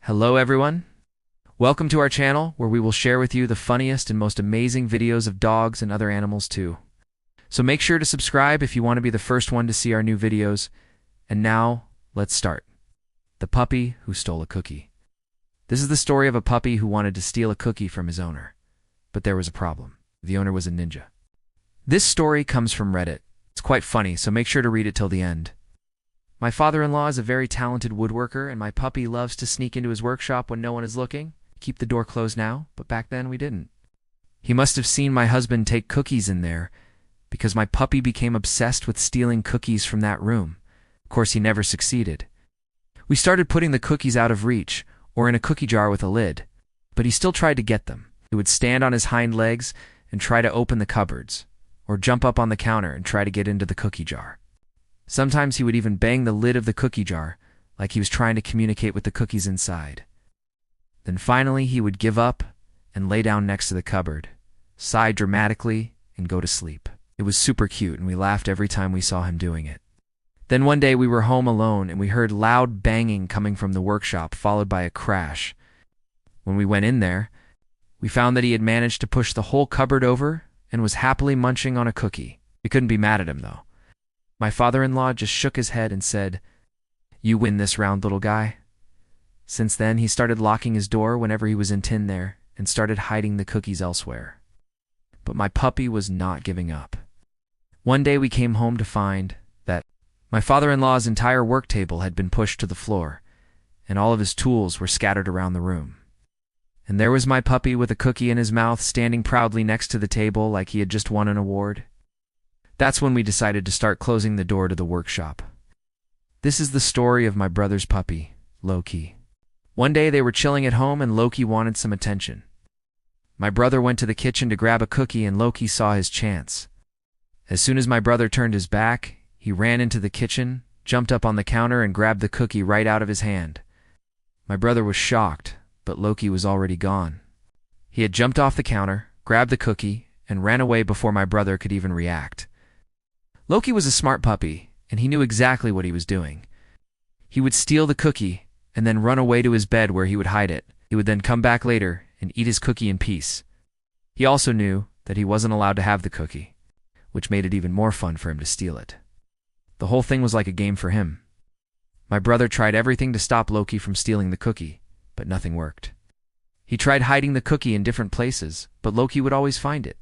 Hello everyone. Welcome to our channel where we will share with you the funniest and most amazing videos of dogs and other animals too. So make sure to subscribe if you want to be the first one to see our new videos. And now, let's start. The puppy who stole a cookie. This is the story of a puppy who wanted to steal a cookie from his owner. But there was a problem. The owner was a ninja. This story comes from Reddit. It's quite funny, so make sure to read it till the end. My father-in-law is a very talented woodworker, and my puppy loves to sneak into his workshop when no one is looking. Keep the door closed now, but back then we didn't. He must have seen my husband take cookies in there, because my puppy became obsessed with stealing cookies from that room. Of course, he never succeeded. We started putting the cookies out of reach, or in a cookie jar with a lid, but he still tried to get them. He would stand on his hind legs and try to open the cupboards, or jump up on the counter and try to get into the cookie jar. Sometimes he would even bang the lid of the cookie jar, like he was trying to communicate with the cookies inside. Then finally he would give up and lay down next to the cupboard, sigh dramatically, and go to sleep. It was super cute, and we laughed every time we saw him doing it. Then one day we were home alone, and we heard loud banging coming from the workshop, followed by a crash. When we went in there, we found that he had managed to push the whole cupboard over and was happily munching on a cookie. We couldn't be mad at him, though. My father-in-law just shook his head and said, "You win this round, little guy." Since then, he started locking his door whenever he was in there and started hiding the cookies elsewhere. But my puppy was not giving up. One day we came home to find that my father-in-law's entire work table had been pushed to the floor, and all of his tools were scattered around the room. And there was my puppy with a cookie in his mouth, standing proudly next to the table like he had just won an award. That's when we decided to start closing the door to the workshop. This is the story of my brother's puppy, Loki. One day they were chilling at home and Loki wanted some attention. My brother went to the kitchen to grab a cookie and Loki saw his chance. As soon as my brother turned his back, he ran into the kitchen, jumped up on the counter and grabbed the cookie right out of his hand. My brother was shocked, but Loki was already gone. He had jumped off the counter, grabbed the cookie, and ran away before my brother could even react. Loki was a smart puppy, and he knew exactly what he was doing. He would steal the cookie and then run away to his bed where he would hide it. He would then come back later and eat his cookie in peace. He also knew that he wasn't allowed to have the cookie, which made it even more fun for him to steal it. The whole thing was like a game for him. My brother tried everything to stop Loki from stealing the cookie, but nothing worked. He tried hiding the cookie in different places, but Loki would always find it.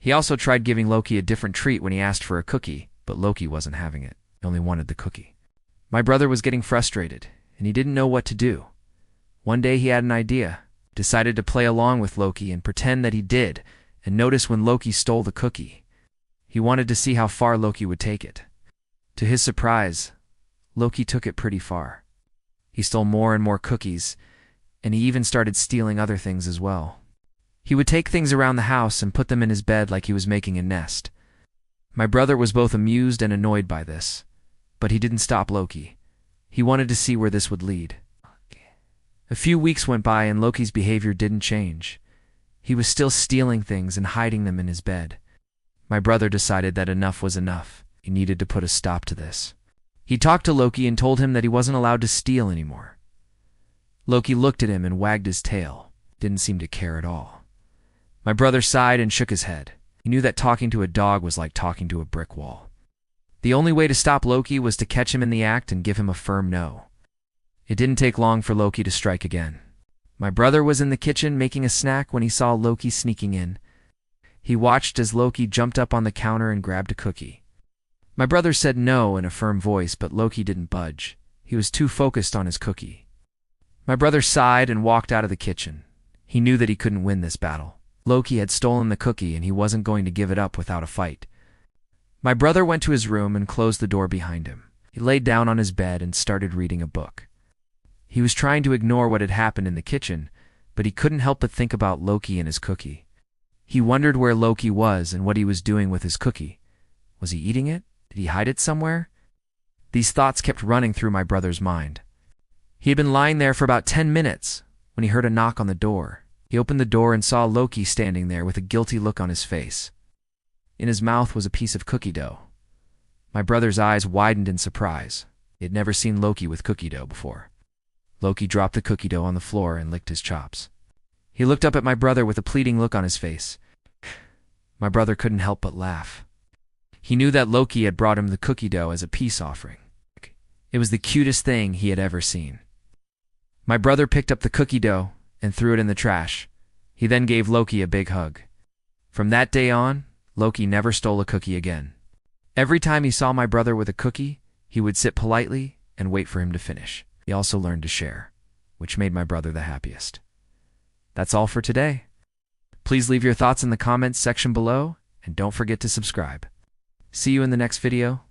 He also tried giving Loki a different treat when he asked for a cookie, but Loki wasn't having it. He only wanted the cookie. My brother was getting frustrated, and he didn't know what to do. One day he had an idea, decided to play along with Loki and pretend that he did, and notice when Loki stole the cookie. He wanted to see how far Loki would take it. To his surprise, Loki took it pretty far. He stole more and more cookies, and he even started stealing other things as well. He would take things around the house and put them in his bed like he was making a nest. My brother was both amused and annoyed by this, but he didn't stop Loki. He wanted to see where this would lead. A few weeks went by and Loki's behavior didn't change. He was still stealing things and hiding them in his bed. My brother decided that enough was enough. He needed to put a stop to this. He talked to Loki and told him that he wasn't allowed to steal anymore. Loki looked at him and wagged his tail. Didn't seem to care at all. My brother sighed and shook his head. He knew that talking to a dog was like talking to a brick wall. The only way to stop Loki was to catch him in the act and give him a firm no. It didn't take long for Loki to strike again. My brother was in the kitchen making a snack when he saw Loki sneaking in. He watched as Loki jumped up on the counter and grabbed a cookie. My brother said no in a firm voice, but Loki didn't budge. He was too focused on his cookie. My brother sighed and walked out of the kitchen. He knew that he couldn't win this battle. Loki had stolen the cookie and he wasn't going to give it up without a fight. My brother went to his room and closed the door behind him. He laid down on his bed and started reading a book. He was trying to ignore what had happened in the kitchen, but he couldn't help but think about Loki and his cookie. He wondered where Loki was and what he was doing with his cookie. Was he eating it? Did he hide it somewhere? These thoughts kept running through my brother's mind. He had been lying there for about 10 minutes when he heard a knock on the door. He opened the door and saw Loki standing there with a guilty look on his face. In his mouth was a piece of cookie dough. My brother's eyes widened in surprise. He had never seen Loki with cookie dough before. Loki dropped the cookie dough on the floor and licked his chops. He looked up at my brother with a pleading look on his face. My brother couldn't help but laugh. He knew that Loki had brought him the cookie dough as a peace offering. It was the cutest thing he had ever seen. My brother picked up the cookie dough and threw it in the trash. He then gave Loki a big hug. From that day on, Loki never stole a cookie again. Every time he saw my brother with a cookie, he would sit politely and wait for him to finish. He also learned to share, which made my brother the happiest. That's all for today. Please leave your thoughts in the comments section below, and don't forget to subscribe. See you in the next video.